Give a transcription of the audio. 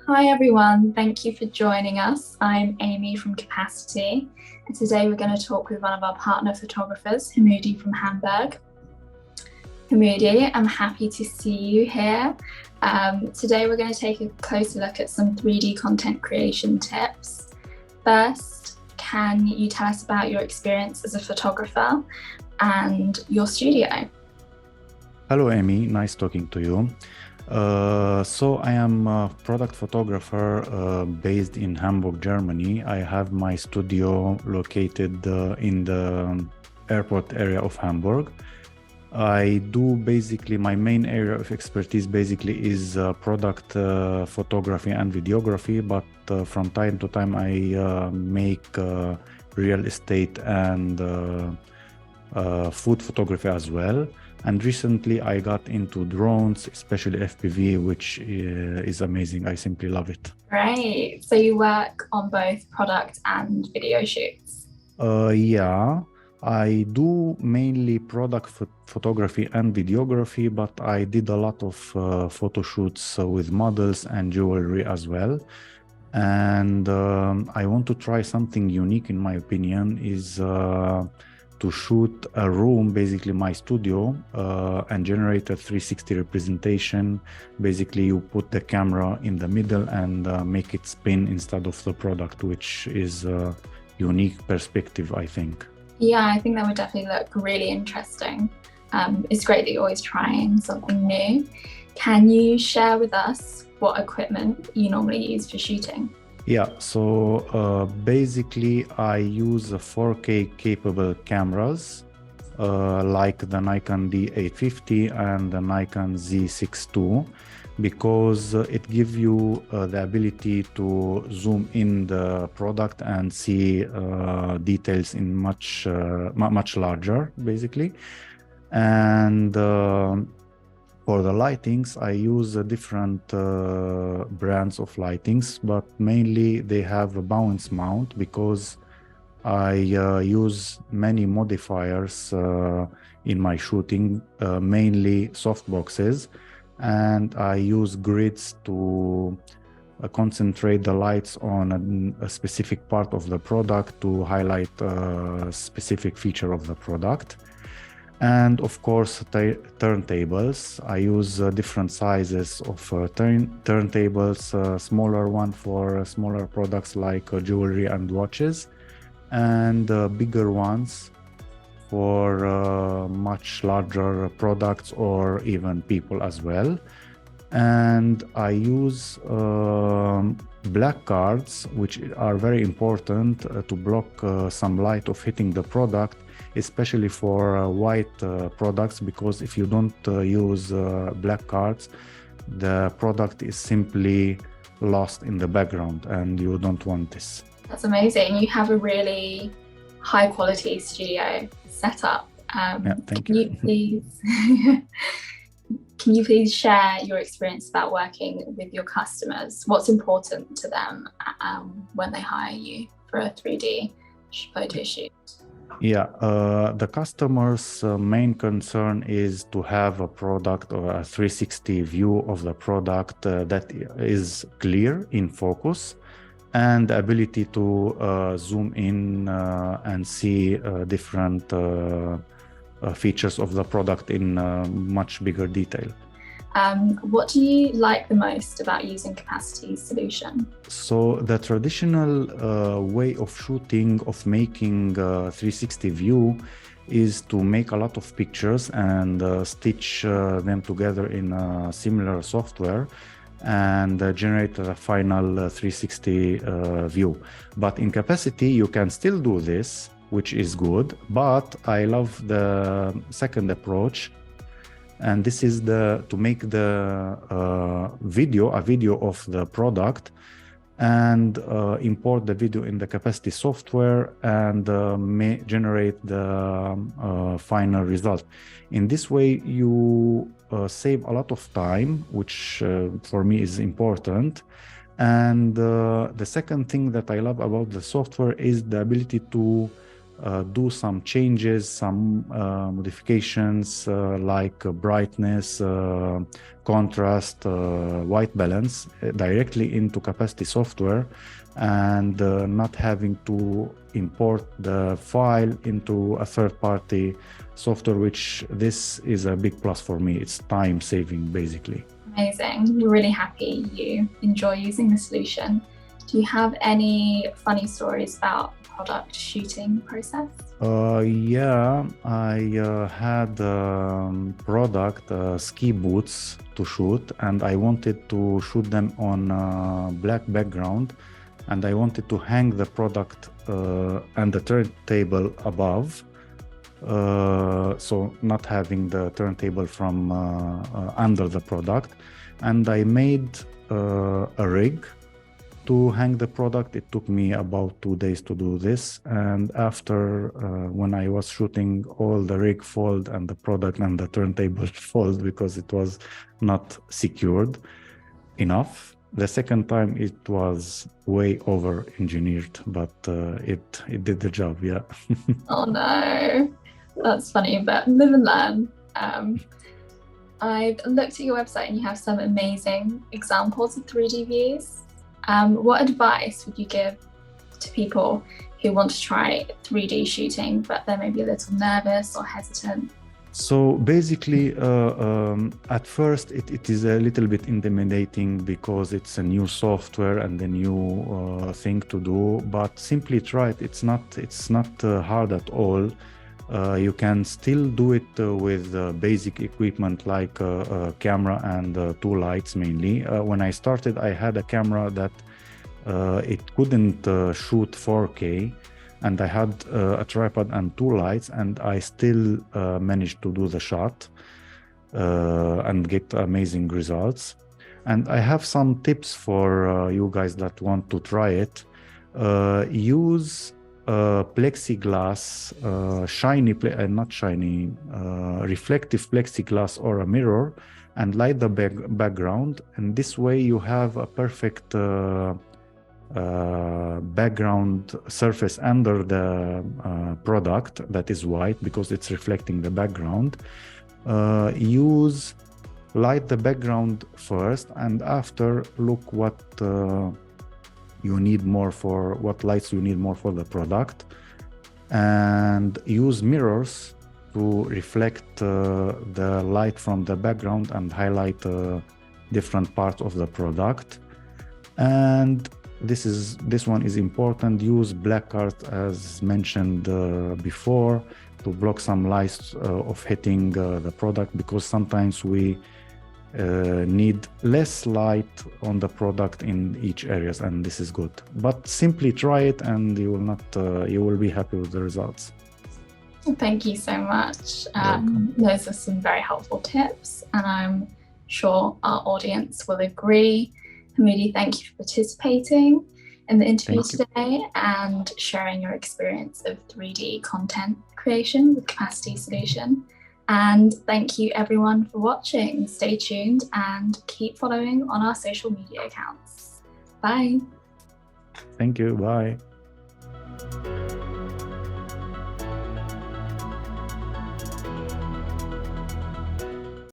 Hi everyone, thank you for joining us. I'm Amy from Cappasity, and today we're going to talk with one of our partner photographers, Hamudi from Hamburg. Hamudi, I'm happy to see you here. Today we're going to take a closer look at some 3D content creation tips. First, can you tell us about your experience as a photographer and your studio? Hello, Amy. Nice talking to you. So I am a product photographer based in Hamburg, Germany. I have my studio located in the airport area of Hamburg. I do basically, my main area of expertise basically is product photography and videography, but from time to time I make real estate and food photography as well. And recently I got into drones, especially FPV, which is amazing. I simply love it. Great. So you work on both product and video shoots. Yeah, I do mainly product photography and videography, but I did a lot of photo shoots with models and jewelry as well. And I want to try something unique, in my opinion, is to shoot a room, basically my studio, and generate a 360 representation. Basically, you put the camera in the middle and make it spin instead of the product, which is a unique perspective, I think. Yeah, I think that would definitely look really interesting. It's great that you're always trying something new. Can you share with us what equipment you normally use for shooting? Yeah, so basically I use 4K capable cameras like the Nikon D850 and the Nikon Z6 II, because it gives you the ability to zoom in the product and see details in much larger, basically. And for the lightings, I use different brands of lightings, but mainly they have a bounce mount because I use many modifiers in my shooting, mainly softboxes, and I use grids to concentrate the lights on a specific part of the product to highlight a specific feature of the product. And of course, turntables. I use different sizes of turntables, smaller one for smaller products like jewelry and watches, and bigger ones for much larger products or even people as well. And I use black cards, which are very important to block some light of hitting the product, especially for white products, because if you don't use black cards, the product is simply lost in the background, and you don't want this. That's amazing. You have a really high quality studio setup. Yeah, thank Can you. you please can you please share your experience about working with your customers? What's important to them when they hire you for a 3D photo shoot? Yeah, the customer's main concern is to have a product or a 360 view of the product that is clear in focus, and the ability to zoom in and see different features of the product in much bigger detail. What do you like the most about using Capacity's solution? So the traditional way of shooting, of making 360 view, is to make a lot of pictures and stitch them together in a similar software and generate a final 360 view. But in Capacity, you can still do this, which is good, but I love the second approach, and this is to make the a video of the product, and import the video in the Capacity software and generate the final result. In this way, you save a lot of time, which for me is important. And the second thing that I love about the software is the ability to do some changes, some modifications like brightness, contrast, white balance directly into Cappasity software, and not having to import the file into a third-party software, which this is a big plus for me. It's time saving, basically. Amazing. We're really happy you enjoy using the solution. Do you have any funny stories about the product shooting process? Yeah, I had product ski boots to shoot, and I wanted to shoot them on black background, and I wanted to hang the product and the turntable above. So not having the turntable from under the product, and I made a rig to hang the product. It took me about 2 days to do this, and after when I was shooting, all the rig fold and the product and the turntable fold because it was not secured enough. The second time it was way over engineered, but it did the job. Yeah. Oh no. That's funny, but live and learn. I've looked at your website and you have some amazing examples of 3D views. What advice would you give to people who want to try 3D shooting, but they're maybe a little nervous or hesitant? So basically, at first, it is a little bit intimidating because it's a new software and a new thing to do. But simply try it. It's not hard at all. You can still do it with basic equipment like a camera and 2 lights mainly. When I started, I had a camera that it couldn't shoot 4K, and I had a tripod and 2 lights, and I still managed to do the shot and get amazing results. And I have some tips for you guys that want to try it. Use plexiglass, reflective plexiglass or a mirror, and light the background, and this way you have a perfect background surface under the product that is white because it's reflecting the background. Light the background first, and after look what you need more for, what lights you need more for the product, and use mirrors to reflect the light from the background and highlight different parts of the product. And this one is important. Use black art as mentioned before to block some lights of hitting the product, because sometimes we need less light on the product in each areas, and this is good. But simply try it and you will be happy with the results. Thank you so much. Those are some very helpful tips, and I'm sure our audience will agree. Hamudi, thank you for participating in the interview today and sharing your experience of 3D content creation with Cappasity Solution. And thank you everyone for watching. Stay tuned and keep following on our social media accounts. Bye. Thank you. Bye.